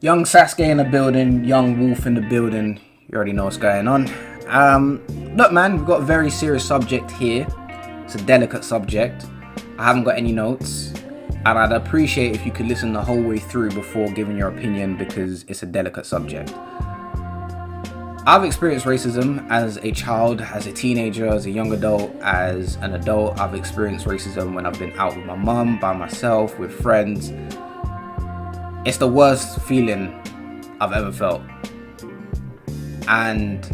Young Sasuke in the building, young Wolf in the building. You already know what's going on. Look, man, we've got a very serious subject here. It's a delicate subject. I haven't got any notes, and I'd appreciate if you could listen the whole way through before giving your opinion, because it's a delicate subject. I've experienced racism as a child, as a teenager, as a young adult, as an adult. I've experienced racism when I've been out with my mum, by myself, with friends. It's the worst feeling I've ever felt. And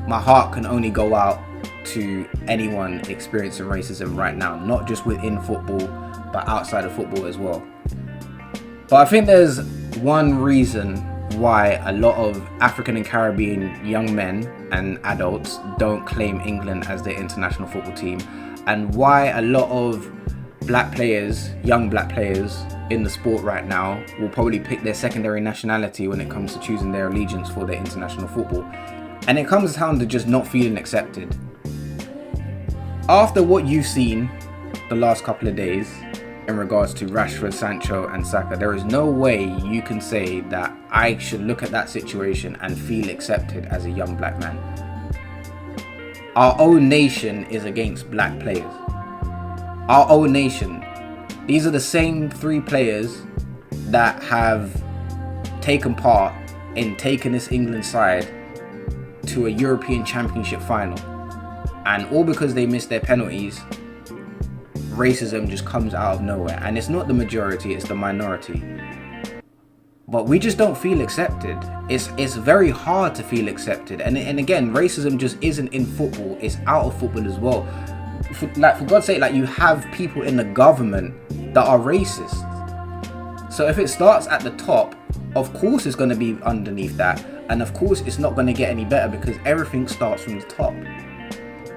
my heart can only go out to anyone experiencing racism right now, not just within football, but outside of football as well. But I think there's one reason why a lot of African and Caribbean young men and adults don't claim England as their international football team, and why a lot of black players, young black players in the sport right now, will probably pick their secondary nationality when it comes to choosing their allegiance for their international football. And it comes down to just not feeling accepted. After what you've seen the last couple of days in regards to Rashford, Sancho and Saka, there is no way you can say that I should look at that situation and feel accepted as a young black man. Our own nation is against black players. Our own nation. These are the same three players that have taken part in taking this England side to a European Championship final. And all because they missed their penalties, racism just comes out of nowhere. And it's not the majority, it's the minority. But we just don't feel accepted. It's very hard to feel accepted. And again, racism just isn't in football, it's out of football as well. For God's sake, you have people in the government that are racist. So if it starts at the top, of course it's going to be underneath that, and of course it's not going to get any better, because everything starts from the top.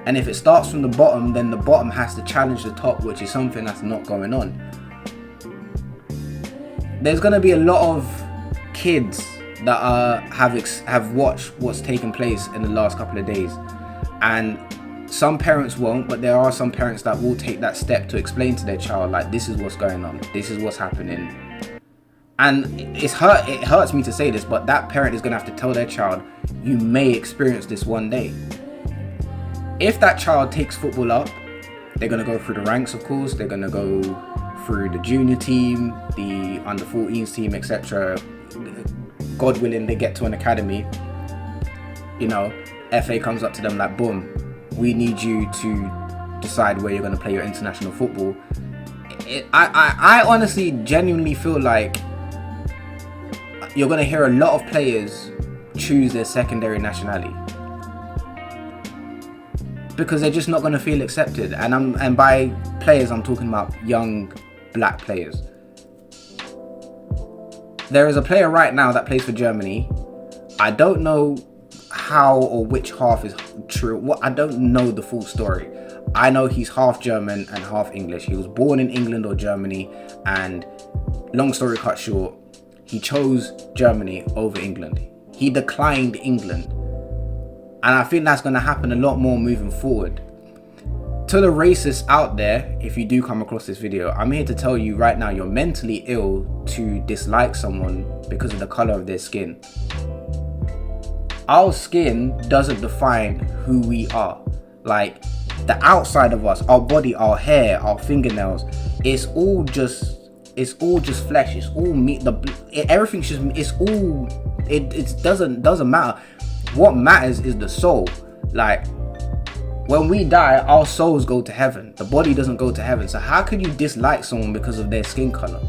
And if it starts from the bottom, then the bottom has to challenge the top, which is something that's not going on. There's going to be a lot of kids that have watched what's taken place in the last couple of days, and some parents won't, but there are some parents that will take that step to explain to their child, this is what's going on, this is what's happening. And it hurts me to say this, but that parent is going to have to tell their child, you may experience this one day. If that child takes football up, they're going to go through the ranks, of course. They're going to go through the junior team, the under 14s team, etc. God willing, they get to an academy. FA comes up to them boom, we need you to decide where you're going to play your international football. I honestly, genuinely feel like you're going to hear a lot of players choose their secondary nationality, because they're just not going to feel accepted. And by players, I'm talking about young black players. There is a player right now that plays for Germany. I don't know how or which half is true. I don't know the full story. I know he's half German and half English. He was born in England or Germany, and long story cut short, he chose Germany over England. He declined England. And I think that's going to happen a lot more moving forward. To the racists out there, if you do come across this video, I'm here to tell you right now, you're mentally ill to dislike someone because of the color of their skin. Our skin doesn't define who we are. The outside of us, our body, our hair, our fingernails, it's all just flesh. It's all meat. Everything's just. It doesn't matter. What matters is the soul. When we die, our souls go to heaven. The body doesn't go to heaven. So how can you dislike someone because of their skin color?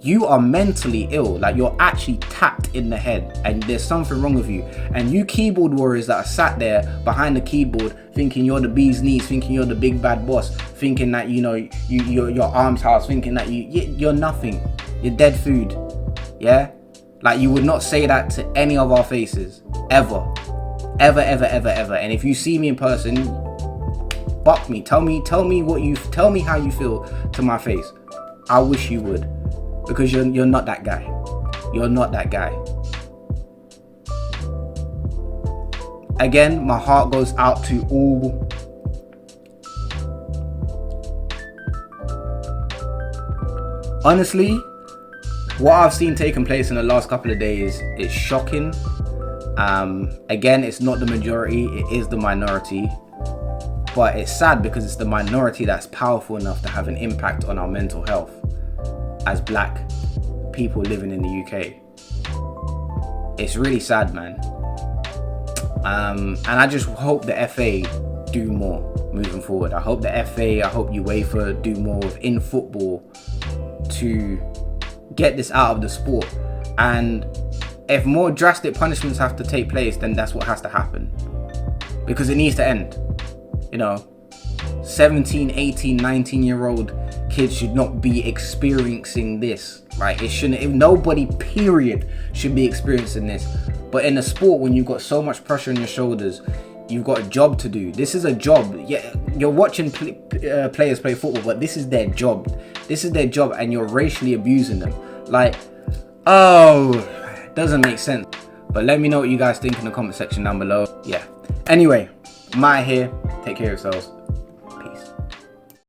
You are mentally ill. You're actually tapped in the head, and there's something wrong with you. And you keyboard warriors that are sat there behind the keyboard thinking you're the bee's knees, thinking you're the big bad boss, thinking that you're your arms house, thinking that you're nothing. You're dead food. Yeah? You would not say that to any of our faces. Ever. Ever, ever, ever, ever. And if you see me in person, buck me. Tell me how you feel to my face. I wish you would. Because you're not that guy. You're not that guy. Again, my heart goes out to all honestly, what I've seen taking place in the last couple of days is shocking. Again, it's not the majority, it is the minority. But it's sad because it's the minority that's powerful enough to have an impact on our mental health as black people living in the UK. It's really sad, man. And I just hope the FA do more moving forward. I hope the FA, I hope UEFA do more within football to get this out of the sport. And if more drastic punishments have to take place, then that's what has to happen. Because it needs to end. 17, 18, 19-year-old kids should not be experiencing this, right? It shouldn't. Nobody, period, should be experiencing this. But in a sport, when you've got so much pressure on your shoulders, you've got a job to do. This is a job. Yeah, you're watching players play football, but this is their job. This is their job, and you're racially abusing them. Like, doesn't make sense. But let me know what you guys think in the comment section down below. Yeah. Anyway, I'm out here. Take care of yourselves.